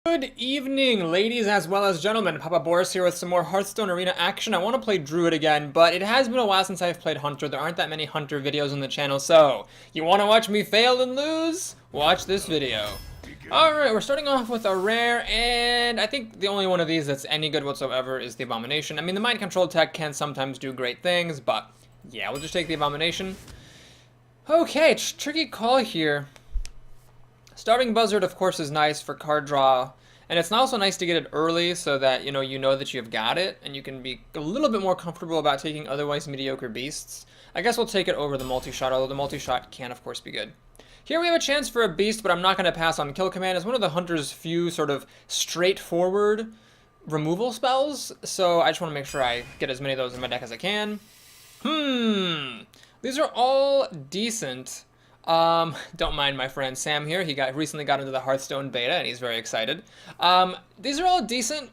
Good evening, ladies as well as gentlemen. Papa Boris here with some more Hearthstone Arena action. I want to play Druid again, but it has been a while since I've played Hunter. There aren't that many Hunter videos on the channel, so you want to watch me fail and lose? Watch this video. Alright, we're starting off with a rare, and I think the only one of these that's any good whatsoever is the Abomination. I mean, the Mind Control tech can sometimes do great things, but yeah, we'll just take the Abomination. Okay, tricky call here. Starting Buzzard, of course, is nice for card draw, and it's also nice to get it early so that you know that you've got it, and you can be a little bit more comfortable about taking otherwise mediocre beasts. I guess we'll take it over the multi-shot, although the multi-shot can, of course, be good. Here we have a chance for a beast, but I'm not going to pass on Kill Command. It's one of the Hunter's few sort of straightforward removal spells, so I just want to make sure I get as many of those in my deck as I can. These are all decent. Don't mind my friend Sam here. He recently got into the Hearthstone beta and he's very excited. These are all decent.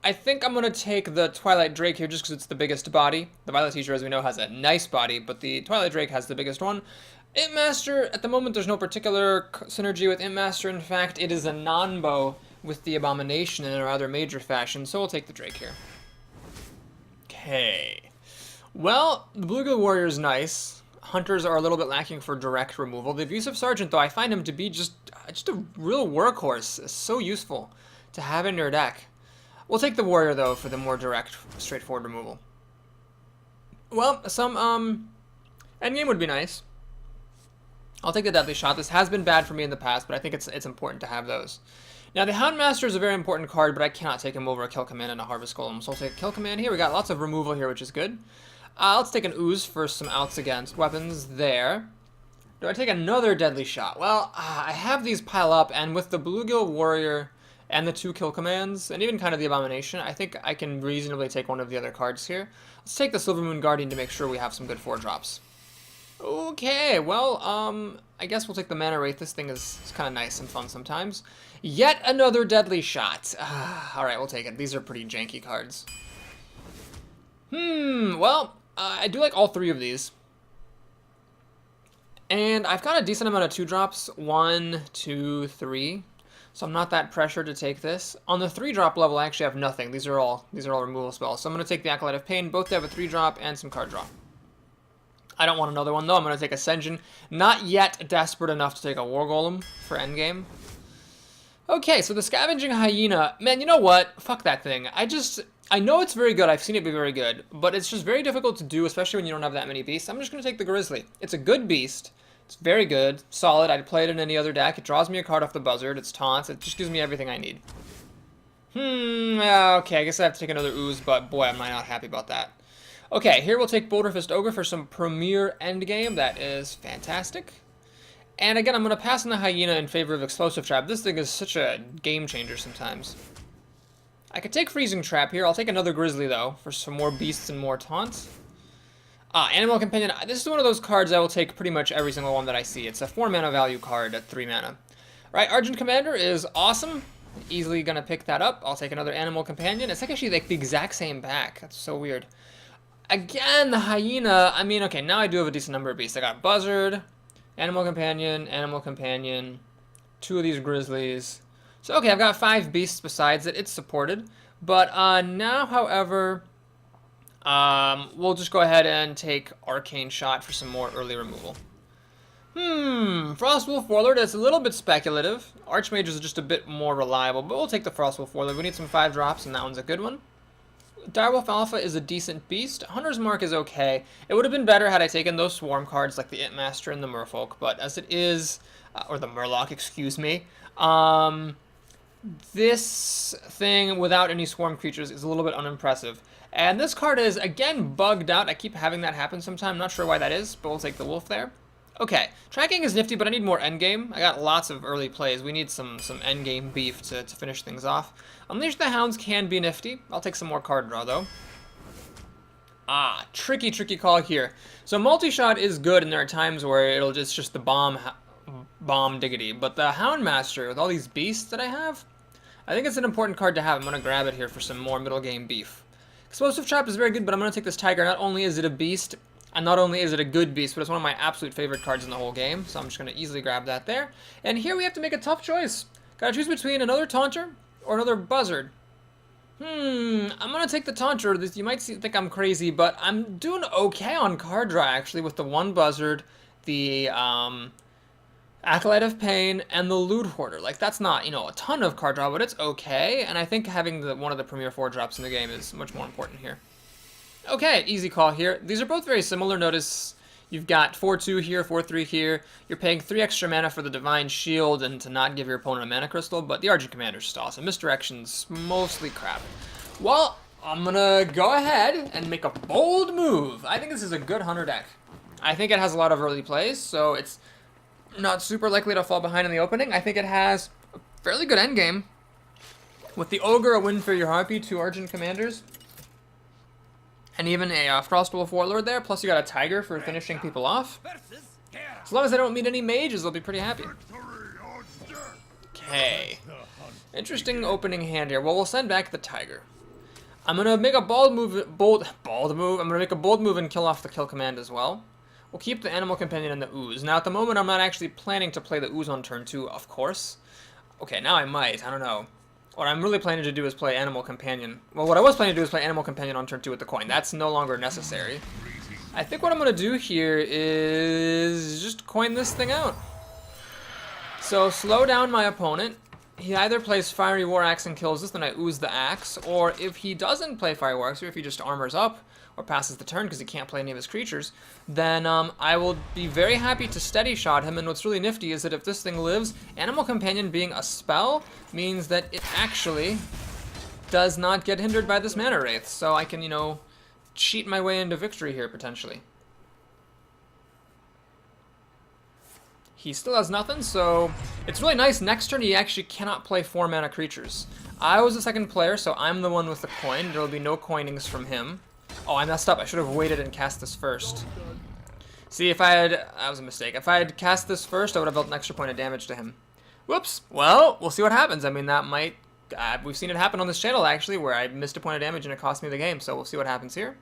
I think I'm going to take the Twilight Drake here just because it's the biggest body. The Violet Teacher, as we know, has a nice body, but the Twilight Drake has the biggest one. Imp Master, at the moment, there's no particular synergy with Imp Master. In fact, it is a non-bow with the Abomination in a rather major fashion, so we'll take the Drake here. Okay. Well, the Bluegill Warrior is nice. Hunters are a little bit lacking for direct removal. The Abusive Sergeant, though, I find him to be just a real workhorse. It's so useful to have in your deck. We'll take the Warrior, though, for the more direct, straightforward removal. Well, some endgame would be nice. I'll take the Deadly Shot. This has been bad for me in the past, but I think it's important to have those. Now, the Houndmaster is a very important card, but I cannot take him over a Kill Command and a Harvest Golem, so I'll take Kill Command here. We got lots of removal here, which is good. Let's take an Ooze for some outs against weapons there. Do I take another Deadly Shot? Well, I have these pile up, and with the Bluegill Warrior and the 2 Kill Commands, and even kind of the Abomination, I think I can reasonably take one of the other cards here. Let's take the Silvermoon Guardian to make sure we have some good 4-drops. Okay, well, I guess we'll take the Mana Wraith. This thing is kind of nice and fun sometimes. Yet another Deadly Shot. Alright, we'll take it. These are pretty janky cards. Well, I do like all 3 of these. And I've got a decent amount of 2-drops. 1, 2, 3. So I'm not that pressured to take this. On the 3-drop level, I actually have nothing. These are all removal spells. So I'm going to take the Acolyte of Pain. Both have a 3-drop and some card draw. I don't want another one, though. I'm going to take Ascension. Not yet desperate enough to take a War Golem for endgame. Okay, so the Scavenging Hyena. Man, you know what? Fuck that thing. I know it's very good. I've seen it be very good, but it's just very difficult to do, especially when you don't have that many beasts. I'm just going to take the Grizzly. It's a good beast. It's very good. Solid. I'd play it in any other deck. It draws me a card off the Buzzard. It's taunts. It just gives me everything I need. Okay, I guess I have to take another Ooze, but boy, am I not happy about that. Okay, here we'll take Boulder Fist Ogre for some premier endgame. That is fantastic. And again, I'm going to pass on the Hyena in favor of Explosive Trap. This thing is such a game changer sometimes. I could take Freezing Trap here. I'll take another Grizzly, though, for some more beasts and more taunts. Animal Companion. This is one of those cards I will take pretty much every single one that I see. It's a 4-mana value card at 3 mana. Right, Argent Commander is awesome. Easily going to pick that up. I'll take another Animal Companion. It's actually like the exact same back. That's so weird. Again, the Hyena. I mean, okay, now I do have a decent number of beasts. I got Buzzard, Animal Companion, 2 of these Grizzlies. So, okay, I've got 5 beasts besides it. It's supported. But now, however, we'll just go ahead and take Arcane Shot for some more early removal. Frostwolf Warlord is a little bit speculative. Archmage is just a bit more reliable, but we'll take the Frostwolf Warlord. We need some 5-drops, and that one's a good one. Direwolf Alpha is a decent beast. Hunter's Mark is okay. It would have been better had I taken those Swarm cards like the Imp Master and the Merfolk, but as it is, or the Murloc, excuse me, this thing without any Swarm creatures is a little bit unimpressive. And this card is, again, bugged out. I keep having that happen sometime. Not sure why that is, but we'll take the Wolf there. Okay, tracking is nifty, but I need more endgame. I got lots of early plays. We need some endgame beef to finish things off. Unleash the Hounds can be nifty. I'll take some more card draw, though. Tricky call here. So multi-shot is good, and there are times where it's just the bomb diggity. But the Houndmaster, with all these beasts that I have, I think it's an important card to have. I'm going to grab it here for some more middle game beef. Explosive Trap is very good, but I'm going to take this Tiger. Not only is it a beast, and not only is it a good beast, but it's one of my absolute favorite cards in the whole game. So I'm just going to easily grab that there. And here we have to make a tough choice. Gotta choose between another Taunter or another Buzzard. I'm gonna take the Taunter. You might think I'm crazy, but I'm doing okay on card draw, actually, with the one Buzzard, the Acolyte of Pain, and the Loot Hoarder. Like, that's not, you know, a ton of card draw, but it's okay, and I think having one of the premier 4-drops in the game is much more important here. Okay, easy call here. These are both very similar. Notice you've got 4-2 here, 4-3 here. You're paying 3 extra mana for the Divine Shield and to not give your opponent a mana crystal, but the Argent Commander's just awesome. Misdirection's mostly crap. Well, I'm gonna go ahead and make a bold move. I think this is a good Hunter deck. I think it has a lot of early plays, so it's not super likely to fall behind in the opening. I think it has a fairly good endgame. With the Ogre, a Wind for your Harpy, 2 Argent Commanders, and even a Frostwolf Warlord there, plus you got a Tiger for finishing people off. As long as I don't meet any mages, I'll be pretty happy. Okay. Interesting opening hand here. Well, we'll send back the Tiger. I'm gonna make a bold move. I'm gonna make a bold move and kill off the kill command as well. We'll keep the Animal Companion and the Ooze. Now, at the moment, I'm not actually planning to play the Ooze on turn 2, of course. Okay, now I might. I don't know. What I'm really planning to do is play Animal Companion. Well, what I was planning to do is play Animal Companion on turn 2 with the coin. That's no longer necessary. I think what I'm going to do here is just coin this thing out. So, slow down my opponent. He either plays Fiery War Axe and kills this, then I Ooze the Axe, or if he doesn't play Fiery War Axe, or if he just armors up, or passes the turn because he can't play any of his creatures, then I will be very happy to steady shot him. And what's really nifty is that if this thing lives, Animal Companion being a spell means that it actually does not get hindered by this Mana Wraith. So I can, you know, cheat my way into victory here, potentially. He still has nothing, so it's really nice. Next turn, he actually cannot play 4-mana creatures. I was the second player, so I'm the one with the coin. There will be no coinings from him. Oh, I messed up. I should have waited and cast this first. See, if I had... That was a mistake. If I had cast this first, I would have dealt an extra point of damage to him. Whoops. Well, we'll see what happens. I mean, that might... we've seen it happen on this channel, actually, where I missed a point of damage and it cost me the game. So we'll see what happens here.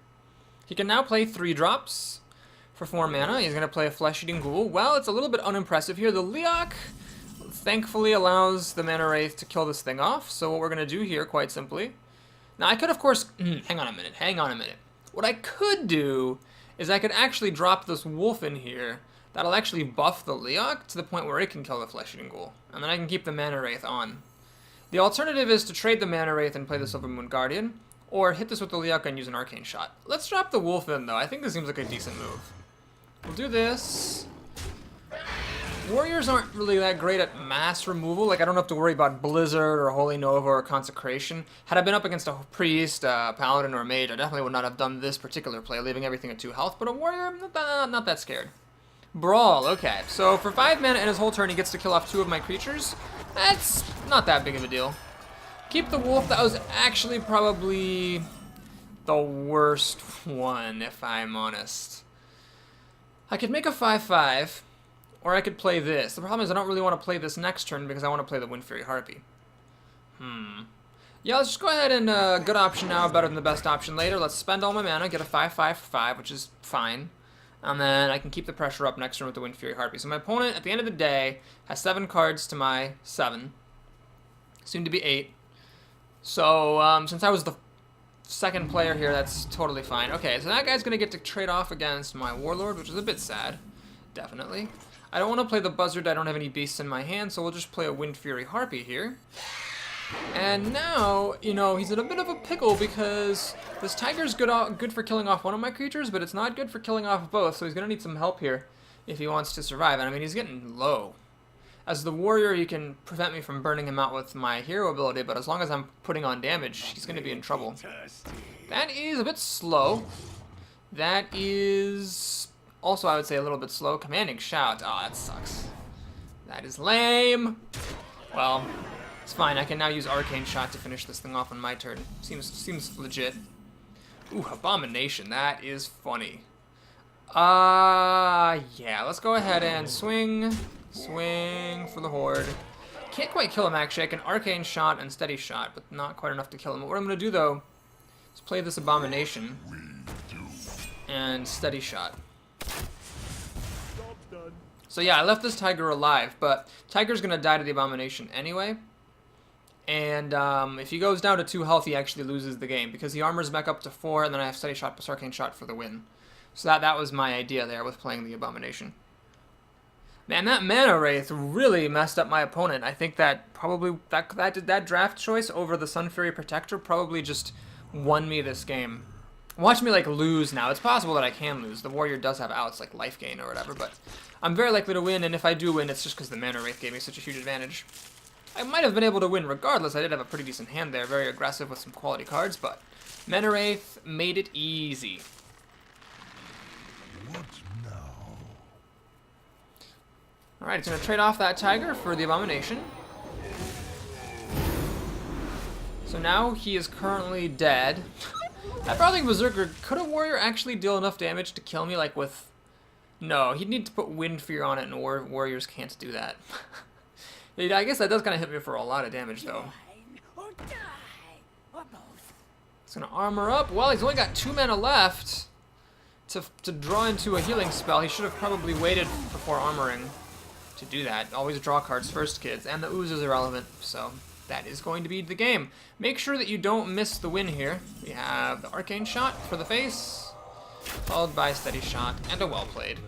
He can now play 3 drops for 4 mana. He's going to play a Flesh-Eating Ghoul. Well, it's a little bit unimpressive here. The Leok thankfully allows the Mana Wraith to kill this thing off. So what we're going to do here, quite simply... Now, I could, of course... hang on a minute. What I could do is I could actually drop this wolf in here. That'll actually buff the Leok to the point where it can kill the Flesh-Eating Ghoul. And then I can keep the Mana Wraith on. The alternative is to trade the Mana Wraith and play the Silvermoon Guardian, or hit this with the Leok and use an Arcane Shot. Let's drop the wolf in, though. I think this seems like a decent move. We'll do this. Warriors aren't really that great at mass removal. Like, I don't have to worry about Blizzard or Holy Nova or Consecration. Had I been up against a Priest, a Paladin, or a Mage, I definitely would not have done this particular play, leaving everything at 2 health. But a Warrior, not that scared. Brawl, okay. So for 5 mana and his whole turn, he gets to kill off 2 of my creatures. That's not that big of a deal. Keep the wolf. That was actually probably the worst one, if I'm honest. I could make a 5/5. Or I could play this. The problem is I don't really want to play this next turn because I want to play the Wind Fury Harpy. Yeah, let's just go ahead and good option now, better than the best option later. Let's spend all my mana, get a 5/5 for 5, which is fine. And then I can keep the pressure up next turn with the Wind Fury Harpy. So my opponent, at the end of the day, has 7 cards to my 7. Soon to be 8. So, since I was the second player here, that's totally fine. Okay, so that guy's going to get to trade off against my Warlord, which is a bit sad. Definitely. I don't want to play the Buzzard, I don't have any beasts in my hand, so we'll just play a Wind Fury Harpy here. And now, you know, he's in a bit of a pickle because this Tiger's good for killing off one of my creatures, but it's not good for killing off both, so he's going to need some help here if he wants to survive. And I mean, he's getting low. As the Warrior, he can prevent me from burning him out with my hero ability, but as long as I'm putting on damage, he's going to be in trouble. That is a bit slow. That is... also, I would say a little bit slow. Commanding Shout. Oh, that sucks. That is lame. Well, it's fine. I can now use Arcane Shot to finish this thing off on my turn. Seems legit. Ooh, Abomination. That is funny. Yeah. Let's go ahead and swing. Swing for the Horde. Can't quite kill him, actually. I can Arcane Shot and Steady Shot, but not quite enough to kill him. What I'm going to do, though, is play this Abomination and Steady Shot. So yeah, I left this Tiger alive, but Tiger's going to die to the Abomination anyway. And if he goes down to 2 health, he actually loses the game, because he armors back up to 4, and then I have Steady Shot plus Arcane Shot for the win. So that was my idea there with playing the Abomination. Man, that Mana Wraith really messed up my opponent. I think that probably, that draft choice over the Sun Fury Protector probably just won me this game. Watch me, like, lose now. It's possible that I can lose. The Warrior does have outs, like life gain or whatever, but I'm very likely to win, and if I do win, it's just because the Mana Wraith gave me such a huge advantage. I might have been able to win regardless. I did have a pretty decent hand there, very aggressive with some quality cards, but Mana Wraith made it easy. What now? Alright, it's going to trade off that Tiger for the Abomination. So now he is currently dead. I probably think Berserker, could a Warrior actually deal enough damage to kill me, like with... No, he'd need to put Wind Fear on it, and Warriors can't do that. I guess that does kind of hit me for a lot of damage, though. He's going to armor up. Well, he's only got 2 mana left to draw into a healing spell. He should have probably waited before armoring to do that. Always draw cards first, kids. And the ooze is irrelevant, so that is going to be the game. Make sure that you don't miss the win here. We have the Arcane Shot for the face, followed by Steady Shot, and a well played.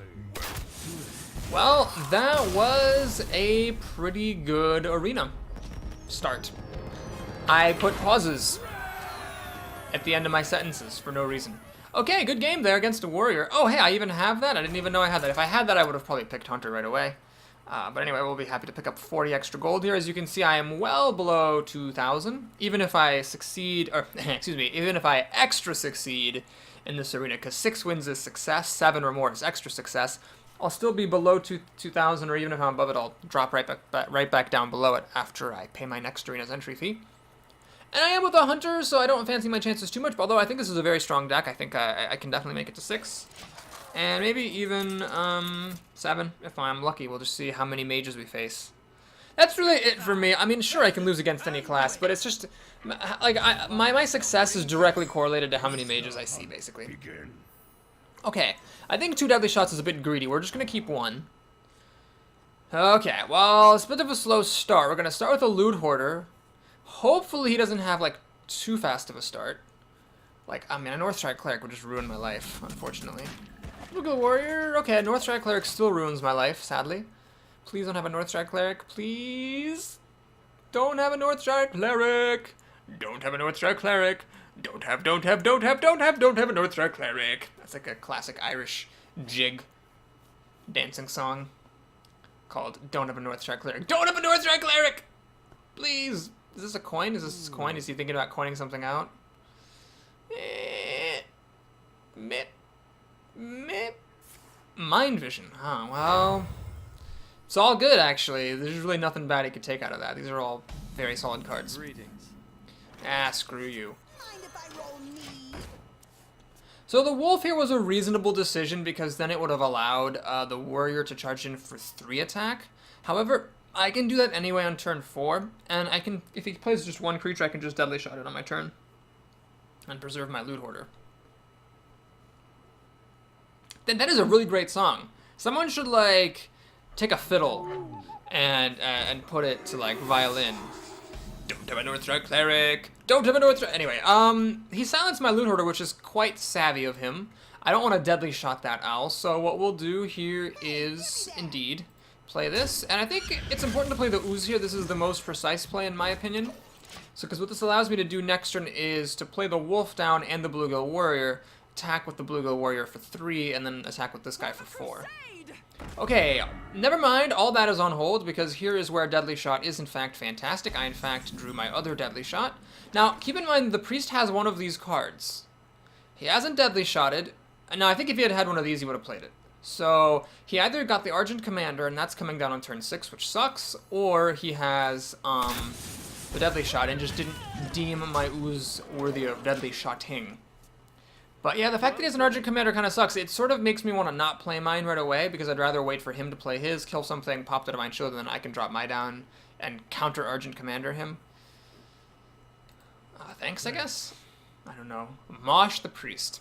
Well, that was a pretty good arena start. I put pauses at the end of my sentences for no reason. Okay, good game there against a Warrior. Oh, hey, I even have that? I didn't even know I had that. If I had that, I would have probably picked Hunter right away. But anyway, we'll be happy to pick up 40 extra gold here. As you can see, I am well below 2,000. Even if I succeed, or excuse me, even if I extra succeed in this arena, because 6 wins is success, 7 or more is extra success, I'll still be below 2,000, or even if I'm above it, I'll drop right back down below it after I pay my next arena's entry fee. And I am with a Hunter, so I don't fancy my chances too much, although I think this is a very strong deck. I think I can definitely make it to 6. And maybe even 7, if I'm lucky. We'll just see how many mages we face. That's really it for me. I mean, sure, I can lose against any class, but it's just, like, my success is directly correlated to how many mages I see, basically. Okay, I think 2 Deadly Shots is a bit greedy. We're just going to keep 1. Okay, well, it's a bit of a slow start. We're going to start with a Loot Hoarder. Hopefully he doesn't have, like, too fast of a start. Like, I mean, a Northstrike Cleric would just ruin my life, unfortunately. Look at the Warrior. Okay, a Northstrike Cleric still ruins my life, sadly. Please don't have a Northstrike Cleric. Please. Don't have a Northstrike Cleric. Don't have a Northstrike Cleric. Don't have a Northstrike Cleric. That's like a classic Irish jig dancing song called Don't Have a Northstrike Cleric. Don't have a Northstrike Cleric! Please. Is this a coin? Is this a coin? Is he thinking about coining something out? Mind Vision. Huh, well... It's all good, actually. There's really nothing bad he could take out of that. These are all very solid cards. Greetings. Ah, screw you. So the Wolf here was a reasonable decision because then it would have allowed the Warrior to charge in for 3 attack. However, I can do that anyway on turn 4, and I can, if he plays just 1 creature, I can just Deadly Shot it on my turn and preserve my Loot Hoarder. Then that is a really great song. Someone should, like, take a fiddle and put it to, like, violin. Don't have a Northstrike Cleric. Don't have a Northstrike. Anyway, he silenced my Loot Hoarder, which is quite savvy of him. I don't want to Deadly Shot that owl, so what we'll do here is indeed play this. And I think it's important to play the Ooze here. This is the most precise play, in my opinion. So, because what this allows me to do next turn is to play the Wolf down and the Bluegill Warrior, attack with the Bluegill Warrior for 3, and then attack with this guy for 4. Okay, never mind, all that is on hold, because here is where Deadly Shot is in fact fantastic. I in fact drew my other Deadly Shot. Now, keep in mind, the Priest has one of these cards. He hasn't Deadly Shotted, and now I think if he had had one of these, he would have played it. So, he either got the Argent Commander, and that's coming down on turn 6, which sucks, or he has, the Deadly Shot, and just didn't deem my Ooze worthy of Deadly Shotting. But yeah, the fact that he has an Argent Commander kind of sucks. It sort of makes me want to not play mine right away, because I'd rather wait for him to play his, kill something, pop the Divine Shield, and then I can drop my down and counter Argent Commander him. Thanks, I guess? I don't know. Mosh the Priest.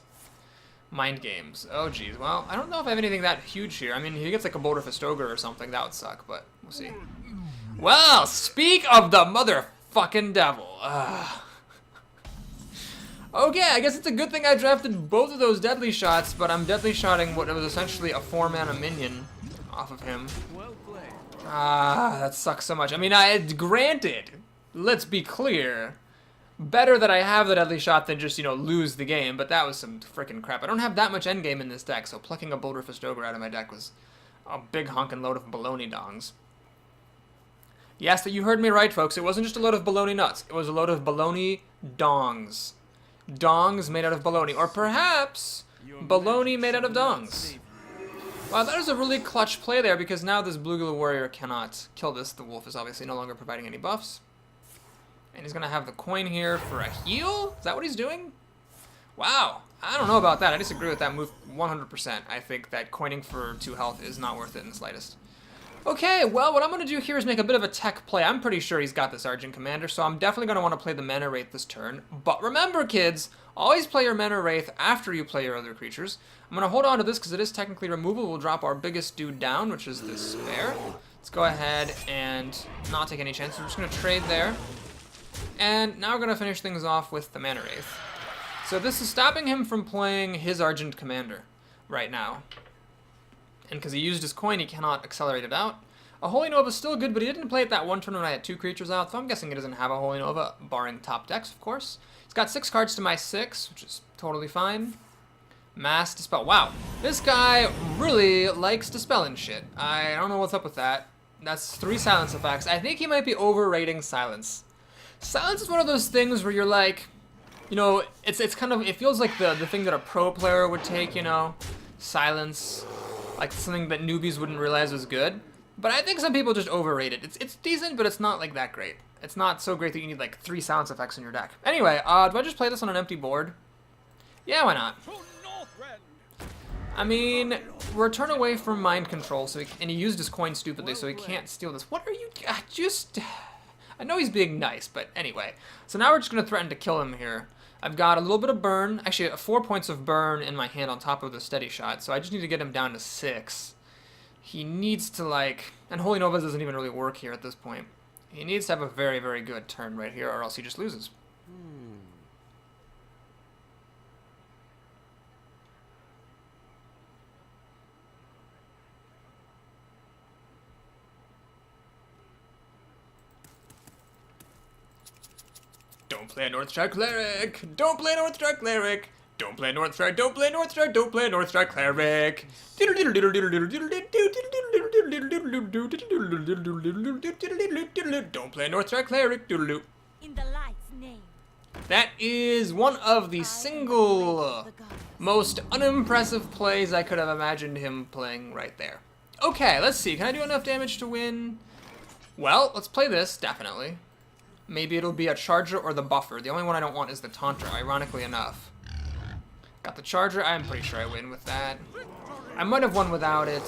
Mind games. Oh, geez. Well, I don't know if I have anything that huge here. I mean, he gets like a Boulder Fist Ogre or something. That would suck, but we'll see. Well, speak of the motherfucking devil. Okay, I guess it's a good thing I drafted both of those deadly shots, but I'm deadly shotting what was essentially a 4-mana minion off of him. That sucks so much. I mean, granted, let's be clear. Better that I have the deadly shot than just, you know, lose the game, but that was some freaking crap. I don't have that much endgame in this deck, so plucking a Boulder Fist Ogre out of my deck was a big honkin' load of baloney dongs. Yes, you heard me right, folks. It wasn't just a load of baloney nuts. It was a load of baloney dongs. Dongs made out of baloney. Or perhaps baloney made out of dongs. Wow, that is a really clutch play there, because now this Blue-Gila Warrior cannot kill this. The wolf is obviously no longer providing any buffs. And he's going to have the coin here for a heal? Is that what he's doing? Wow. I don't know about that. I disagree with that move 100%. I think that coining for 2 health is not worth it in the slightest. Okay, well, what I'm going to do here is make a bit of a tech play. I'm pretty sure he's got this Argent Commander, so I'm definitely going to want to play the Mana Wraith this turn. But remember, kids, always play your Mana Wraith after you play your other creatures. I'm going to hold on to this because it is technically removal. We'll drop our biggest dude down, which is this bear. Let's go ahead and not take any chances. We're just going to trade there. And now we're going to finish things off with the Mana Wraith. So this is stopping him from playing his Argent Commander right now. And because he used his coin, he cannot accelerate it out. A Holy Nova is still good, but he didn't play it that one turn when I had 2 creatures out, so I'm guessing he doesn't have a Holy Nova, barring top decks, of course. He's got 6 cards to my 6, which is totally fine. Mass Dispel. Wow, this guy really likes dispelling shit. I don't know what's up with that. That's 3 silence effects. I think he might be overrating silence. Silence is one of those things where you're like, you know, it's kind of, it feels like the thing that a pro player would take, you know, silence. Like something that newbies wouldn't realize was good. But I think some people just overrate it. It's decent, but it's not like that great. It's not so great that you need like 3 silence effects in your deck. Anyway, do I just play this on an empty board? Yeah, why not? I mean, we're a turn away from mind control, so and he used his coin stupidly, so he can't steal this. What are you just? I know he's being nice, but anyway. So now we're just gonna threaten to kill him here. I've got a little bit of burn, actually 4 points of burn in my hand on top of the steady shot, so I just need to get him down to 6. He needs to like, and Holy Nova doesn't even really work here at this point. He needs to have a very, very good turn right here, or else he just loses. Don't play Northstar Cleric! Don't play Northstar Cleric! Don't play Northstar, don't play Northstar, don't play Northstar Cleric! Don't play Northstar Cleric! In the light's name. That is one of the single most unimpressive plays I could have imagined him playing right there. Okay, let's see. Can I do enough damage to win? Well, let's play this, definitely. Maybe it'll be a Charger or the Buffer. The only one I don't want is the Taunter, ironically enough. Got the Charger. I'm pretty sure I win with that. I might have won without it.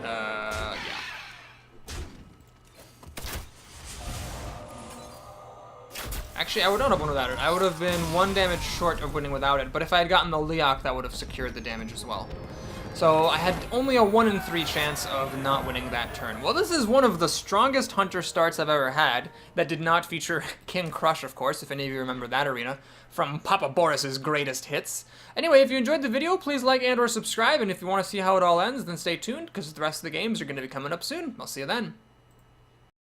Yeah. Actually, I would not have won without it. I would have been 1 damage short of winning without it, but if I had gotten the Leok, that would have secured the damage as well. So I had only a 1 in 3 chance of not winning that turn. Well, this is one of the strongest Hunter starts I've ever had that did not feature King Crush, of course, if any of you remember that arena, from Papa Boris's greatest hits. Anyway, if you enjoyed the video, please like and or subscribe, and if you want to see how it all ends, then stay tuned, because the rest of the games are going to be coming up soon. I'll see you then.